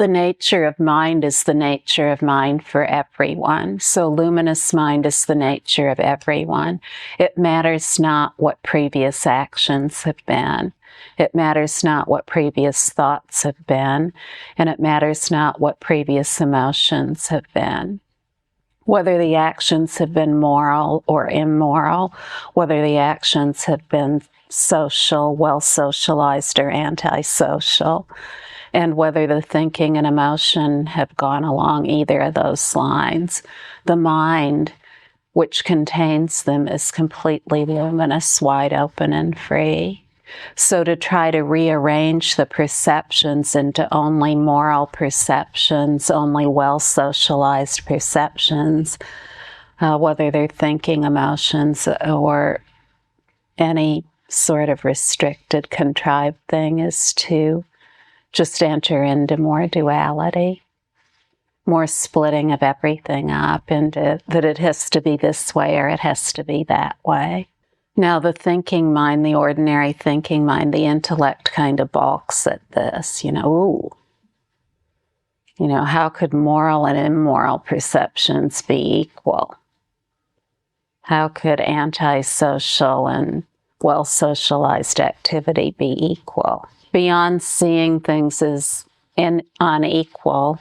The nature of mind is the nature of mind for everyone. So luminous mind is the nature of everyone. It matters not what previous actions have been. It matters not what previous thoughts have been. And it matters not what previous emotions have been. Whether the actions have been moral or immoral, whether the actions have been social, well-socialized, or antisocial, and whether the thinking and emotion have gone along either of those lines, the mind, which contains them, is completely luminous, wide open, and free. So to try to rearrange the perceptions into only moral perceptions, only well-socialized perceptions, whether they're thinking emotions or any sort of restricted, contrived thing, is to just enter into more duality, more splitting of everything up into that it has to be this way or it has to be that way. Now the thinking mind, the ordinary thinking mind, the intellect kind of balks at this, ooh. How could moral and immoral perceptions be equal? How could antisocial and well-socialized activity be equal? Beyond seeing things as unequal,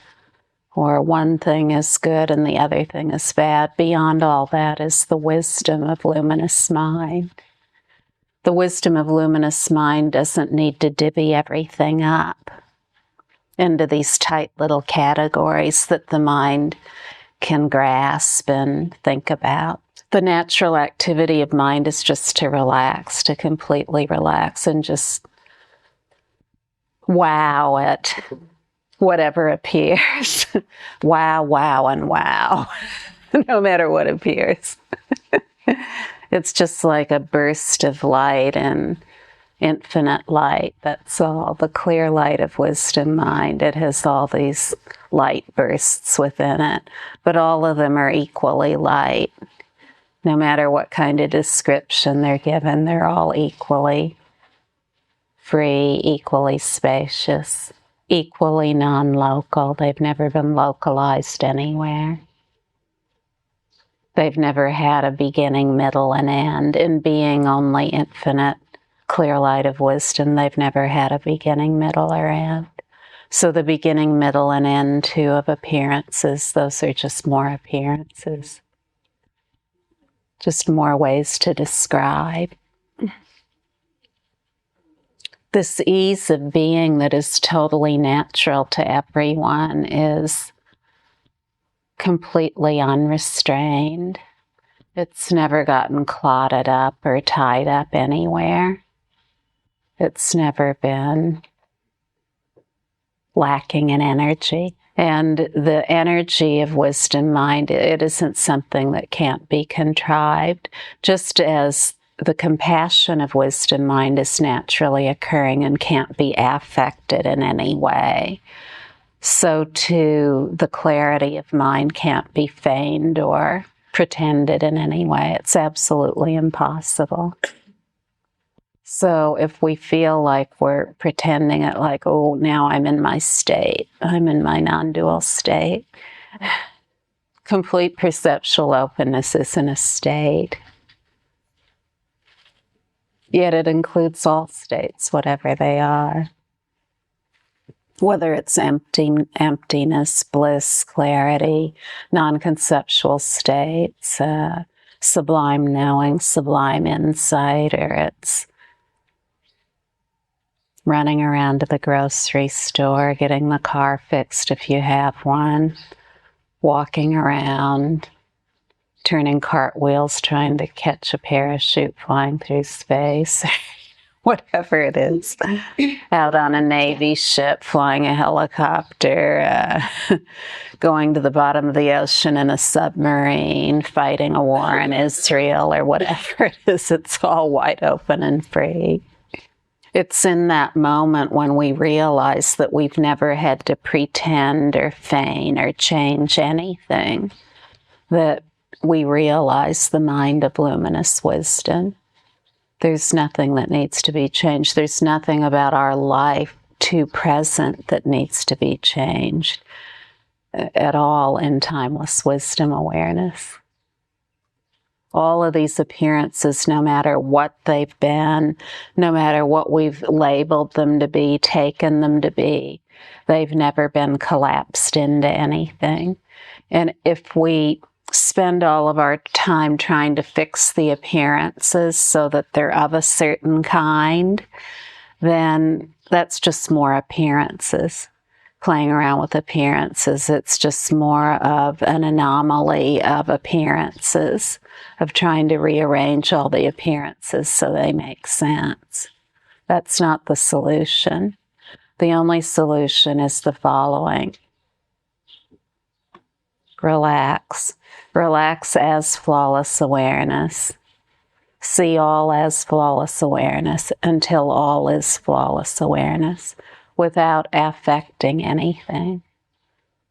or one thing is good and the other thing is bad, beyond all that is the wisdom of luminous mind. The wisdom of luminous mind doesn't need to divvy everything up into these tight little categories that the mind can grasp and think about. The natural activity of mind is just to relax, to completely relax and just wow at whatever appears. Wow, and wow, no matter what appears. It's just like a burst of light and infinite light. That's all. The clear light of wisdom mind. It has all these light bursts within it, but all of them are equally light. No matter what kind of description they're given, they're all equally free, equally spacious, equally non-local. They've never been localized anywhere. They've never had a beginning, middle, and end. In being only infinite, clear light of wisdom, they've never had a beginning, middle, or end. So the beginning, middle, and end, too, of appearances, those are just more appearances. Just more ways to describe. This ease of being that is totally natural to everyone is completely unrestrained. It's never gotten clotted up or tied up anywhere. It's never been lacking in energy. And the energy of wisdom mind, it isn't something that can't be contrived, just as the compassion of wisdom mind is naturally occurring and can't be affected in any way. So too, the clarity of mind can't be feigned or pretended in any way. It's absolutely impossible. So if we feel like we're pretending it, like, oh, now I'm in my state, I'm in my non-dual state, complete perceptual openness isn't a state. Yet it includes all states, whatever they are. Whether it's emptiness, bliss, clarity, non-conceptual states, sublime knowing, sublime insight, or it's running around to the grocery store, getting the car fixed if you have one, walking around, turning cartwheels, trying to catch a parachute flying through space, whatever it is, out on a Navy ship, flying a helicopter, going to the bottom of the ocean in a submarine, fighting a war in Israel, or whatever it is. It's all wide open and free. It's in that moment when we realize that we've never had to pretend or feign or change anything that we realize the mind of luminous wisdom. There's nothing that needs to be changed. There's nothing about our life too present that needs to be changed at all in timeless wisdom awareness. All of these appearances, no matter what they've been, no matter what we've labeled them to be, taken them to be, they've never been collapsed into anything. And if we spend all of our time trying to fix the appearances so that they're of a certain kind, then that's just more appearances. Playing around with appearances, it's just more of an anomaly of appearances, of trying to rearrange all the appearances so they make sense. That's not the solution. The only solution is the following. Relax. Relax as flawless awareness. See all as flawless awareness until all is flawless awareness, without affecting anything,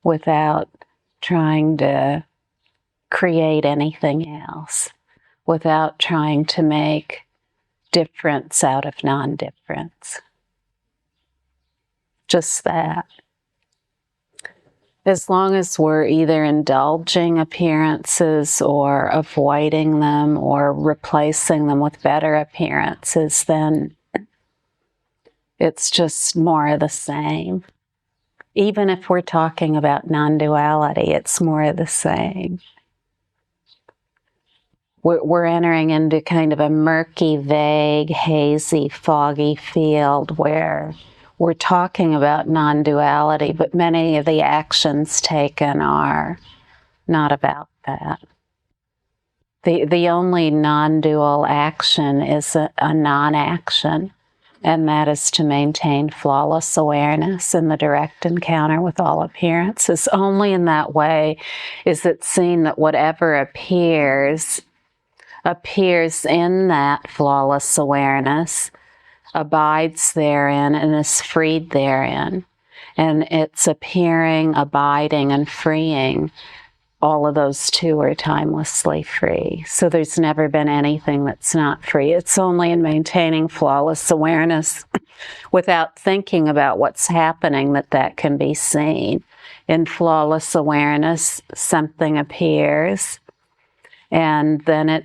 without trying to create anything else, without trying to make difference out of non-difference. Just that. As long as we're either indulging appearances or avoiding them or replacing them with better appearances, then it's just more of the same. Even if we're talking about non-duality, it's more of the same. We're entering into kind of a murky, vague, hazy, foggy field where we're talking about non-duality, but many of the actions taken are not about that. The only non-dual action is a non-action, and that is to maintain flawless awareness in the direct encounter with all appearances. Only in that way is it seen that whatever appears in that flawless awareness, abides therein, and is freed therein. And it's appearing, abiding, and freeing. All of those two are timelessly free. So there's never been anything that's not free. It's only in maintaining flawless awareness without thinking about what's happening that can be seen. In flawless awareness, something appears, and then it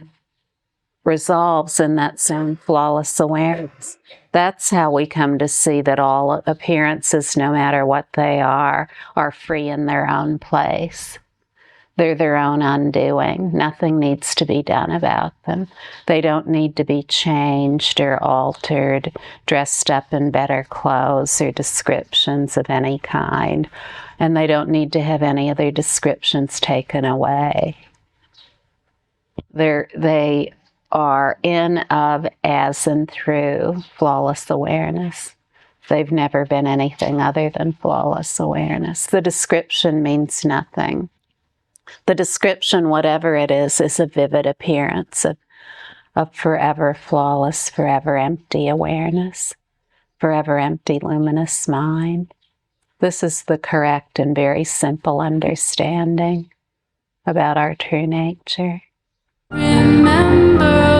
resolves in that same flawless awareness. That's how we come to see that all appearances, no matter what they are free in their own place. They're their own undoing. Nothing needs to be done about them. They don't need to be changed or altered, dressed up in better clothes or descriptions of any kind. And they don't need to have any of their descriptions taken away. They are in, of, as, and through flawless awareness. They've never been anything other than flawless awareness. The description means nothing. The description, whatever it is a vivid appearance of forever flawless, forever empty awareness, forever empty luminous mind. This is the correct and very simple understanding about our true nature. Remember